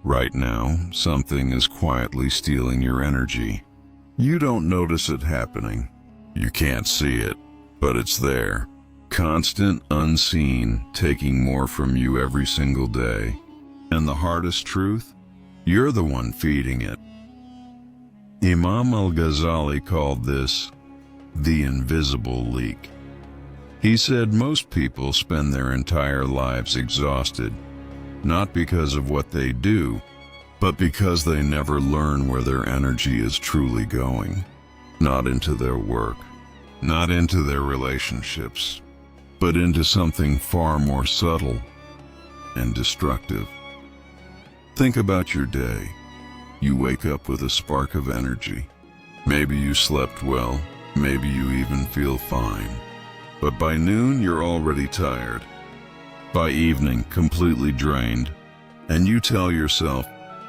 Right now, something is quietly stealing your energy. You don't notice it happening. You can't see it, but it's there. Constant, unseen, taking more from you every single day. And the hardest truth? You're the one feeding it. Imam Al-Ghazali called this the invisible leak. He said most people spend their entire lives exhausted, not because of what they do, but because they never learn where their energy is truly going. Not into their work, not into their relationships, but into something far more subtle and destructive. Think about your day. You wake up with a spark of energy. Maybe you slept well, maybe you even feel fine. But by noon, you're already tired. By evening, completely drained. And you tell yourself,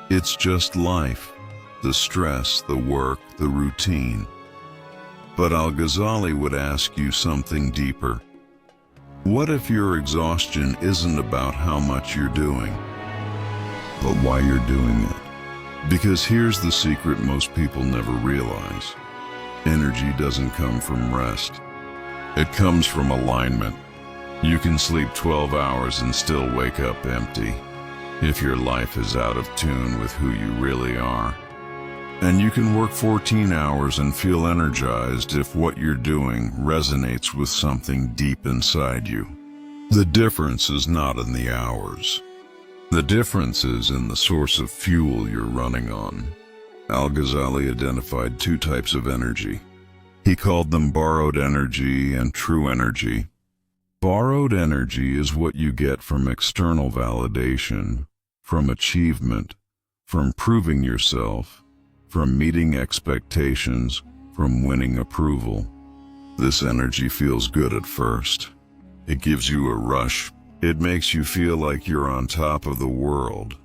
it's just life, the stress, the work, the routine. But Al-Ghazali would ask you something deeper. What if your exhaustion isn't about how much you're doing, but why you're doing it? Because here's the secret most people never realize. Energy doesn't come from rest. It comes from alignment. You can sleep 12 hours and still wake up empty if your life is out of tune with who you really are. And you can work 14 hours and feel energized if what you're doing resonates with something deep inside you. The difference is not in the hours. The difference is in the source of fuel you're running on. Al-Ghazali identified two types of energy. He called them borrowed energy and true energy. Borrowed energy is what you get from external validation, from achievement, from proving yourself, from meeting expectations, from winning approval. This energy feels good at first. It gives you a rush. It makes you feel like you're on top of the world.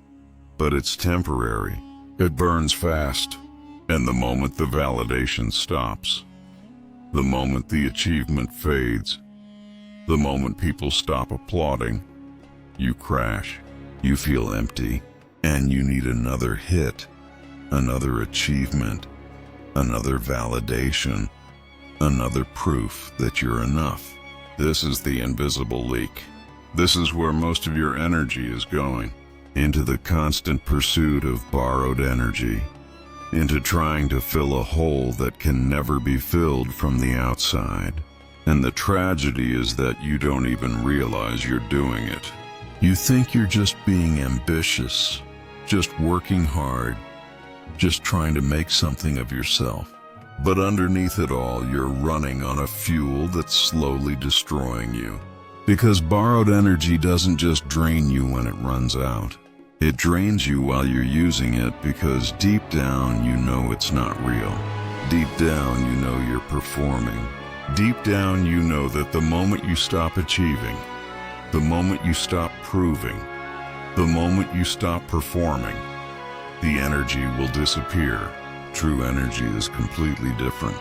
But it's temporary. It burns fast. And the moment the validation stops, the moment the achievement fades, the moment people stop applauding, you crash. You feel empty, and you need another hit, another achievement, another validation, another proof that you're enough. This is the invisible leak. This is where most of your energy is going, into the constant pursuit of borrowed energy, into trying to fill a hole that can never be filled from the outside. And the tragedy is that you don't even realize you're doing it. You think you're just being ambitious, just working hard, just trying to make something of yourself. But underneath it all, you're running on a fuel that's slowly destroying you. Because borrowed energy doesn't just drain you when it runs out. It drains you while you're using it because deep down you know it's not real. Deep down you know you're performing. Deep down you know that the moment you stop achieving, the moment you stop proving, the moment you stop performing, the energy will disappear. True energy is completely different.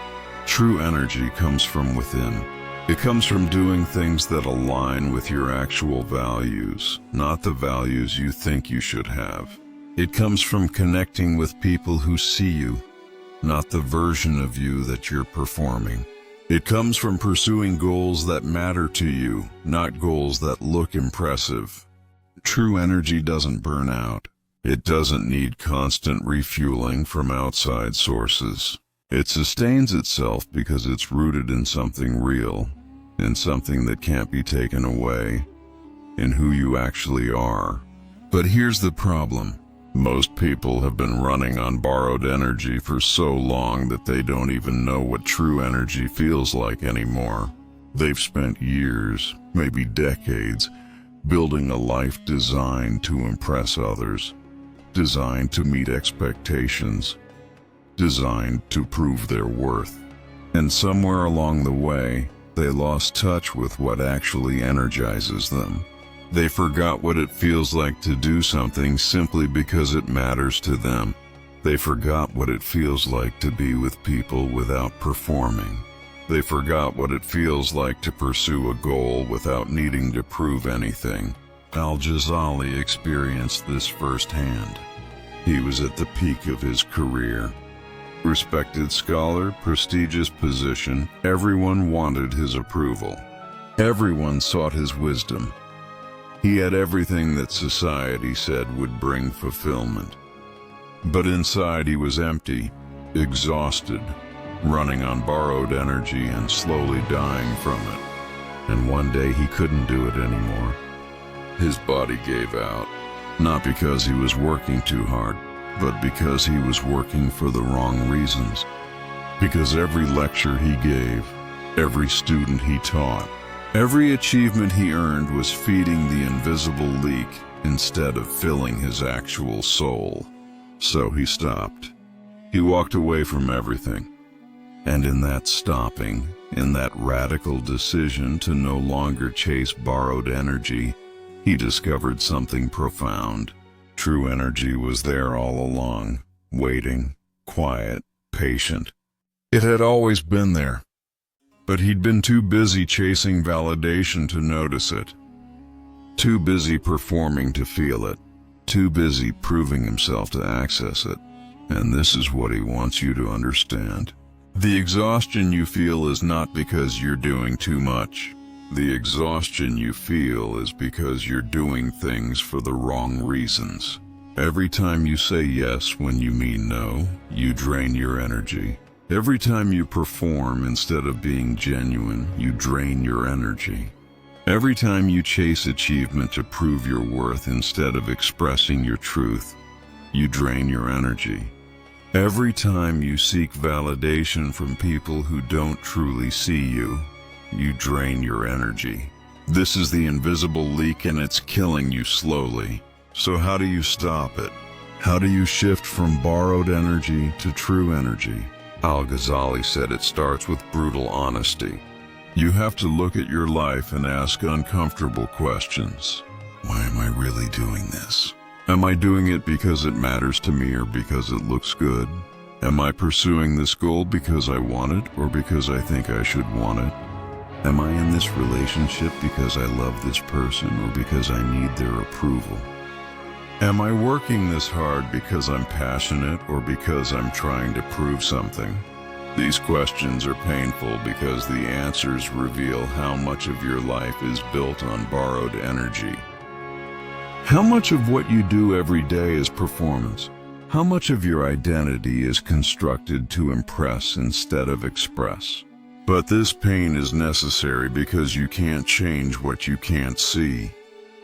True energy comes from within. It comes from doing things that align with your actual values, not the values you think you should have. It comes from connecting with people who see you, not the version of you that you're performing. It comes from pursuing goals that matter to you, not goals that look impressive. True energy doesn't burn out. It doesn't need constant refueling from outside sources. It sustains itself because it's rooted in something real, in something that can't be taken away, in who you actually are. But here's the problem. Most people have been running on borrowed energy for so long that they don't even know what true energy feels like anymore. They've spent years, maybe decades, building a life designed to impress others, designed to meet expectations, designed to prove their worth. And somewhere along the way, they lost touch with what actually energizes them. They forgot what it feels like to do something simply because it matters to them. They forgot what it feels like to be with people without performing. They forgot what it feels like to pursue a goal without needing to prove anything. Al-Ghazali experienced this firsthand. He was at the peak of his career. Respected scholar, prestigious position, everyone wanted his approval. Everyone sought his wisdom. He had everything that society said would bring fulfillment. But inside he was empty, exhausted, running on borrowed energy and slowly dying from it. And one day he couldn't do it anymore. His body gave out, not because he was working too hard, but because he was working for the wrong reasons. Because every lecture he gave, every student he taught, every achievement he earned was feeding the invisible leak instead of filling his actual soul. So he stopped. He walked away from everything. And in that stopping, in that radical decision to no longer chase borrowed energy, he discovered something profound. True energy was there all along, waiting, quiet, patient. It had always been there, but he'd been too busy chasing validation to notice it. Too busy performing to feel it. Too busy proving himself to access it. And this is what he wants you to understand. The exhaustion you feel is not because you're doing too much. The exhaustion you feel is because you're doing things for the wrong reasons. Every time you say yes when you mean no, you drain your energy. Every time you perform instead of being genuine, you drain your energy. Every time you chase achievement to prove your worth instead of expressing your truth, you drain your energy. Every time you seek validation from people who don't truly see you, you drain your energy. This is the invisible leak and it's killing you slowly. So how do you stop it? How do you shift from borrowed energy to true energy? Al-Ghazali said it starts with brutal honesty. You have to look at your life and ask uncomfortable questions. Why am I really doing this? Am I doing it because it matters to me or because it looks good? Am I pursuing this goal because I want it or because I think I should want it? Am I in this relationship because I love this person or because I need their approval? Am I working this hard because I'm passionate or because I'm trying to prove something? These questions are painful because the answers reveal how much of your life is built on borrowed energy. How much of what you do every day is performance? How much of your identity is constructed to impress instead of express? But this pain is necessary because you can't change what you can't see.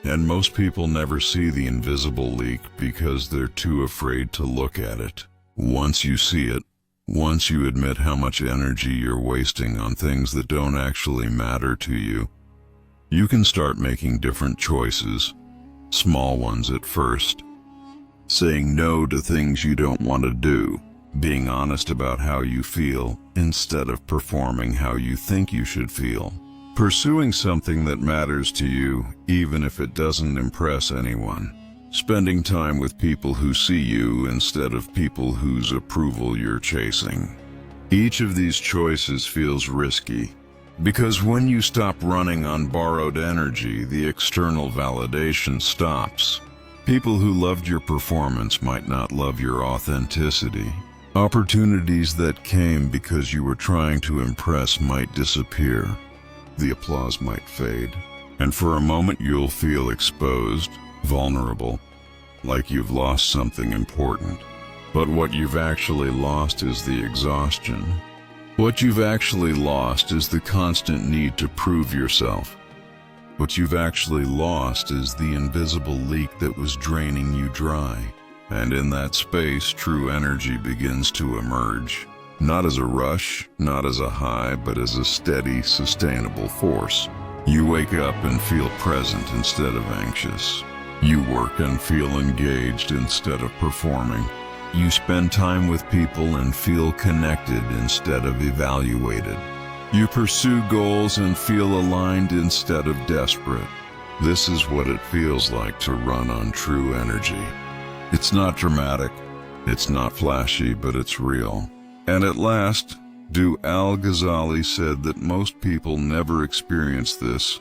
And most people never see the invisible leak because they're too afraid to look at it. Once you see it, once you admit how much energy you're wasting on things that don't actually matter to you, you can start making different choices. Small ones at first. Saying no to things you don't want to do. Being honest about how you feel instead of performing how you think you should feel. Pursuing something that matters to you even if it doesn't impress anyone. Spending time with people who see you instead of people whose approval you're chasing. Each of these choices feels risky. Because when you stop running on borrowed energy, the external validation stops. People who loved your performance might not love your authenticity. Opportunities that came because you were trying to impress might disappear. The applause might fade. And for a moment you'll feel exposed, vulnerable, like you've lost something important. But what you've actually lost is the exhaustion. What you've actually lost is the constant need to prove yourself. What you've actually lost is the invisible leak that was draining you dry. And in that space, true energy begins to emerge. Not as a rush, not as a high, but as a steady, sustainable force. You wake up and feel present instead of anxious. You work and feel engaged instead of performing. You spend time with people and feel connected instead of evaluated. You pursue goals and feel aligned instead of desperate. This is what it feels like to run on true energy. It's not dramatic, it's not flashy, but it's real. And at last, Al-Ghazali said that most people never experience this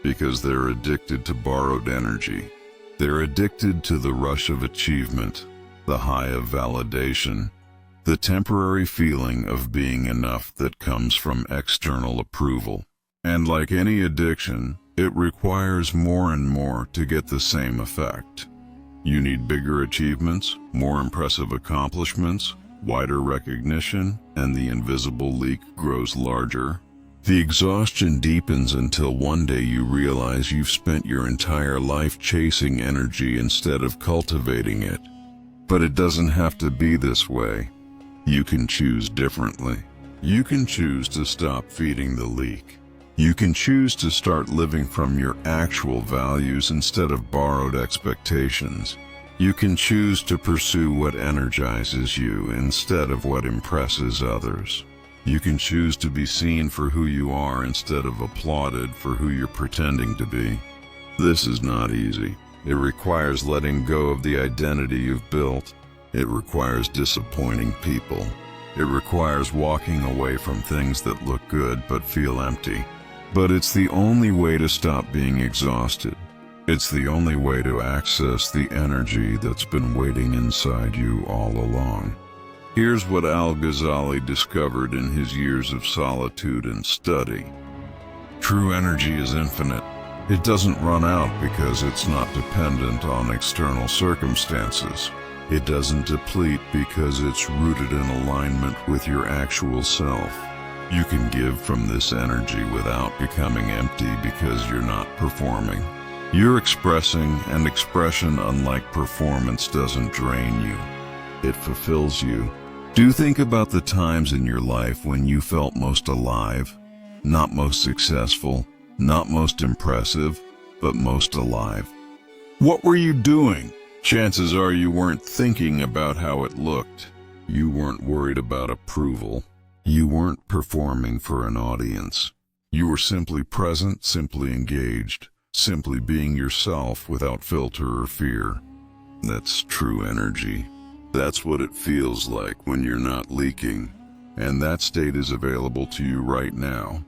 because they're addicted to borrowed energy. They're addicted to the rush of achievement, the high of validation, the temporary feeling of being enough that comes from external approval. And like any addiction, it requires more and more to get the same effect. You need bigger achievements, more impressive accomplishments, wider recognition, and the invisible leak grows larger. The exhaustion deepens until one day you realize you've spent your entire life chasing energy instead of cultivating it. But it doesn't have to be this way. You can choose differently. You can choose to stop feeding the leak. You can choose to start living from your actual values instead of borrowed expectations. You can choose to pursue what energizes you instead of what impresses others. You can choose to be seen for who you are instead of applauded for who you're pretending to be. This is not easy. It requires letting go of the identity you've built. It requires disappointing people. It requires walking away from things that look good but feel empty. But it's the only way to stop being exhausted. It's the only way to access the energy that's been waiting inside you all along. Here's what Al-Ghazali discovered in his years of solitude and study. True energy is infinite. It doesn't run out because it's not dependent on external circumstances. It doesn't deplete because it's rooted in alignment with your actual self. You can give from this energy without becoming empty because you're not performing. You're expressing, and expression, unlike performance, doesn't drain you. It fulfills you. Do think about the times in your life when you felt most alive, not most successful, not most impressive, but most alive. What were you doing? Chances are you weren't thinking about how it looked. You weren't worried about approval. You weren't performing for an audience. You were simply present, simply engaged, simply being yourself without filter or fear. That's true energy. That's what it feels like when you're not leaking. And that state is available to you right now.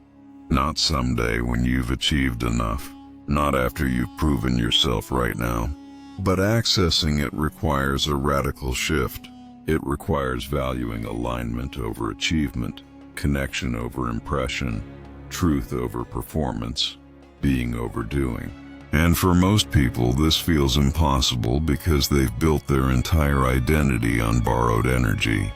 Not someday when you've achieved enough. Not after you've proven yourself right now. But accessing it requires a radical shift. It requires valuing alignment over achievement, connection over impression, truth over performance, being over doing. And for most people, this feels impossible because they've built their entire identity on borrowed energy.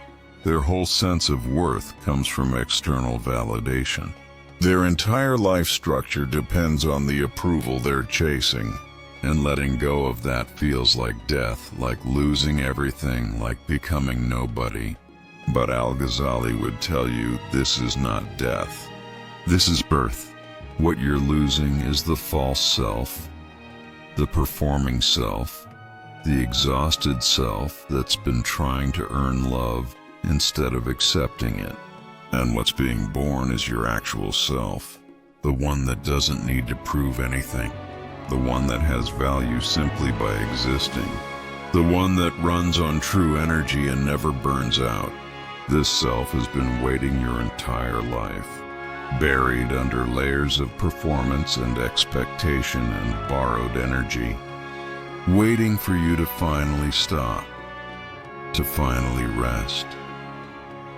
Their whole sense of worth comes from external validation. Their entire life structure depends on the approval they're chasing. And letting go of that feels like death, like losing everything, like becoming nobody. But Al-Ghazali would tell you this is not death. This is birth. What you're losing is the false self, the performing self, the exhausted self that's been trying to earn love instead of accepting it. And what's being born is your actual self, the one that doesn't need to prove anything. The one that has value simply by existing. The one that runs on true energy and never burns out. This self has been waiting your entire life, buried under layers of performance and expectation and borrowed energy, waiting for you to finally stop, to finally rest,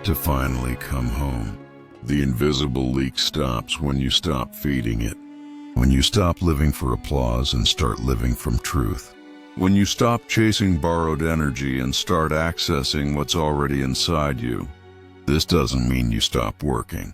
to finally come home. The invisible leak stops when you stop feeding it. When you stop living for applause and start living from truth. When you stop chasing borrowed energy and start accessing what's already inside you. This doesn't mean you stop working.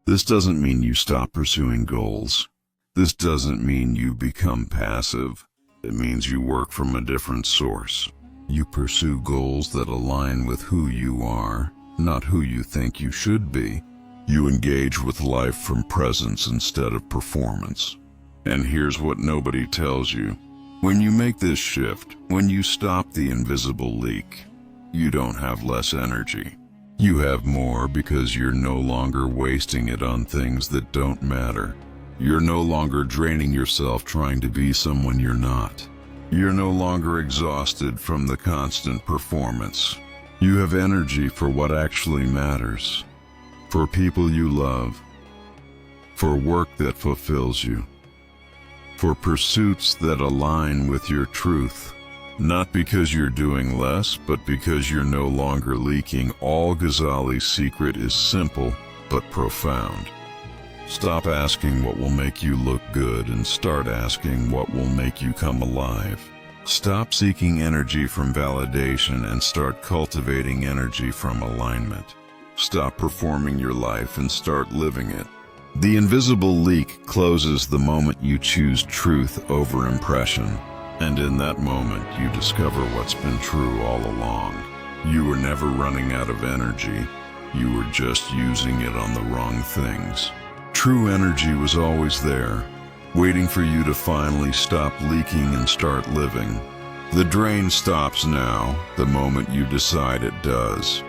This doesn't mean you stop pursuing goals. This doesn't mean you become passive. It means you work from a different source. You pursue goals that align with who you are, not who you think you should be. You engage with life from presence instead of performance. And here's what nobody tells you. When you make this shift, when you stop the invisible leak, you don't have less energy. You have more because you're no longer wasting it on things that don't matter. You're no longer draining yourself trying to be someone you're not. You're no longer exhausted from the constant performance. You have energy for what actually matters. For people you love, for work that fulfills you, for pursuits that align with your truth. Not because you're doing less, but because you're no longer leaking. AlGhazali's secret is simple, but profound. Stop asking what will make you look good and start asking what will make you come alive. Stop seeking energy from validation and start cultivating energy from alignment. Stop performing your life and start living it. The invisible leak closes the moment you choose truth over impression. And in that moment, you discover what's been true all along. You were never running out of energy. You were just using it on the wrong things. True energy was always there, waiting for you to finally stop leaking and start living. The drain stops now, the moment you decide it does.